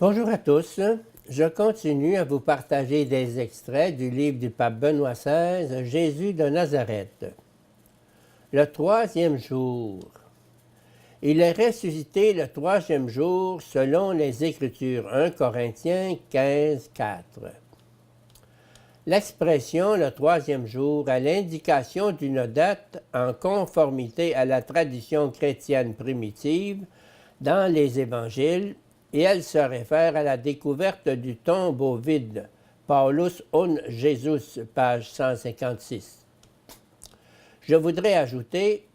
Bonjour à tous. Je continue à vous partager des extraits du livre du pape Benoît XVI, Jésus de Nazareth. Le troisième jour. Il est ressuscité le troisième jour selon les Écritures. 1 Corinthiens 15, 4. L'expression « le troisième jour » a l'indication d'une date en conformité à la tradition chrétienne primitive dans les évangiles, et elle se réfère à la découverte du tombeau vide. Paulus un Jesus, page 156. Je voudrais ajouter,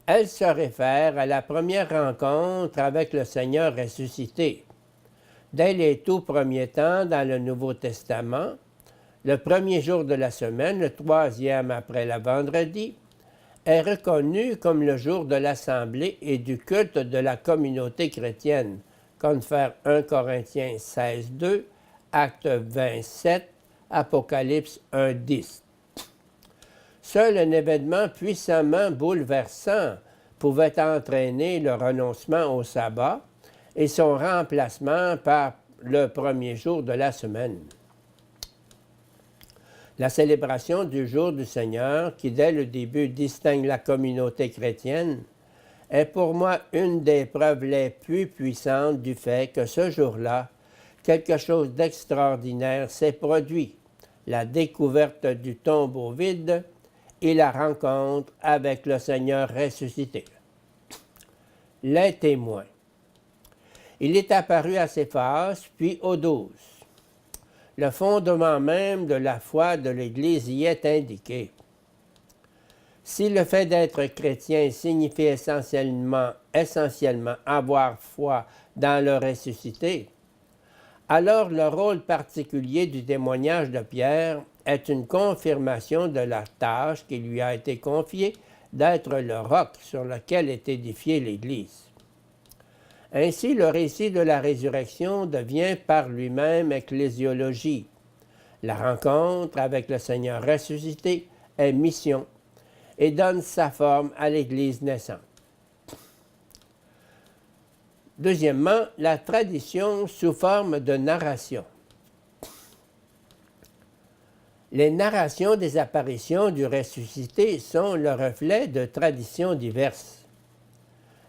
elle se réfère à la première rencontre avec le Seigneur ressuscité. Dès les tout premiers temps dans le Nouveau Testament, le premier jour de la semaine, le troisième après le vendredi, est reconnu comme le jour de l'assemblée et du culte de la communauté chrétienne, confère 1 Corinthiens 16, 2, Acte 27, Apocalypse 1, 10. Seul un événement puissamment bouleversant pouvait entraîner le renoncement au sabbat et son remplacement par le premier jour de la semaine. La célébration du jour du Seigneur, qui dès le début distingue la communauté chrétienne, est pour moi une des preuves les plus puissantes du fait que ce jour-là, quelque chose d'extraordinaire s'est produit, la découverte du tombeau vide et la rencontre avec le Seigneur ressuscité. Les témoins. Il est apparu à Céphas, puis aux 12. Le fondement même de la foi de l'Église y est indiqué. Si le fait d'être chrétien signifie essentiellement avoir foi dans le ressuscité, alors le rôle particulier du témoignage de Pierre est une confirmation de la tâche qui lui a été confiée d'être le roc sur lequel est édifiée l'Église. Ainsi, le récit de la résurrection devient par lui-même ecclésiologie. La rencontre avec le Seigneur ressuscité est mission et donne sa forme à l'Église naissante. Deuxièmement, la tradition sous forme de narration. Les narrations des apparitions du ressuscité sont le reflet de traditions diverses.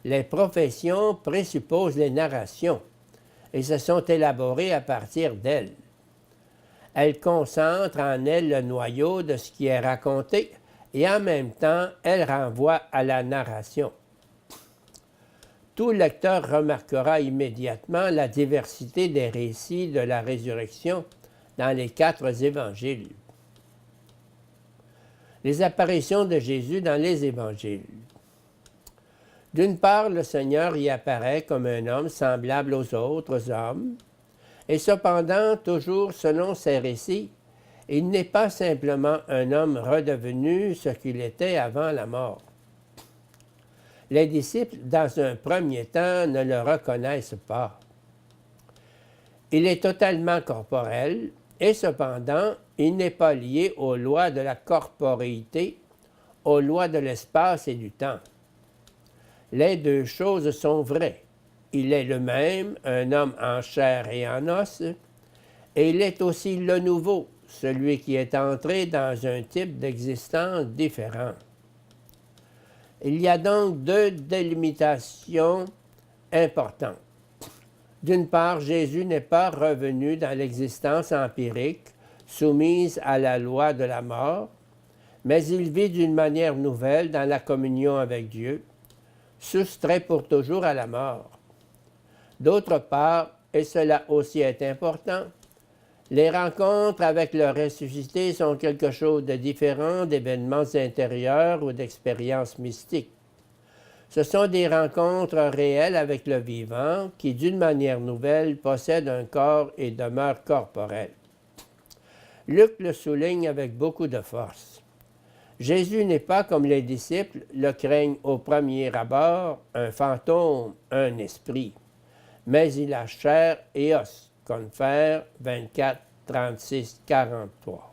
Les professions présupposent les narrations et se sont élaborées à partir d'elles. Elles concentrent en elles le noyau de ce qui est raconté et en même temps, elles renvoient à la narration. Tout lecteur remarquera immédiatement la diversité des récits de la résurrection dans les 4 évangiles. Les apparitions de Jésus dans les évangiles. D'une part, le Seigneur y apparaît comme un homme semblable aux autres hommes, et cependant, toujours selon ses récits, il n'est pas simplement un homme redevenu ce qu'il était avant la mort. Les disciples, dans un premier temps, ne le reconnaissent pas. Il est totalement corporel, et cependant, il n'est pas lié aux lois de la corporéité, aux lois de l'espace et du temps. Les deux choses sont vraies. Il est le même, un homme en chair et en os, et il est aussi le nouveau, celui qui est entré dans un type d'existence différent. Il y a donc 2 délimitations importantes. D'une part, Jésus n'est pas revenu dans l'existence empirique, soumise à la loi de la mort, mais il vit d'une manière nouvelle dans la communion avec Dieu, soustrait pour toujours à la mort. D'autre part, et cela aussi est important, les rencontres avec le ressuscité sont quelque chose de différent d'événements intérieurs ou d'expériences mystiques. Ce sont des rencontres réelles avec le vivant qui, d'une manière nouvelle, possède un corps et demeure corporel. Luc le souligne avec beaucoup de force. Jésus n'est pas, comme les disciples le craignent au premier abord, un fantôme, un esprit, mais il a chair et os, confère 24, 36, 43.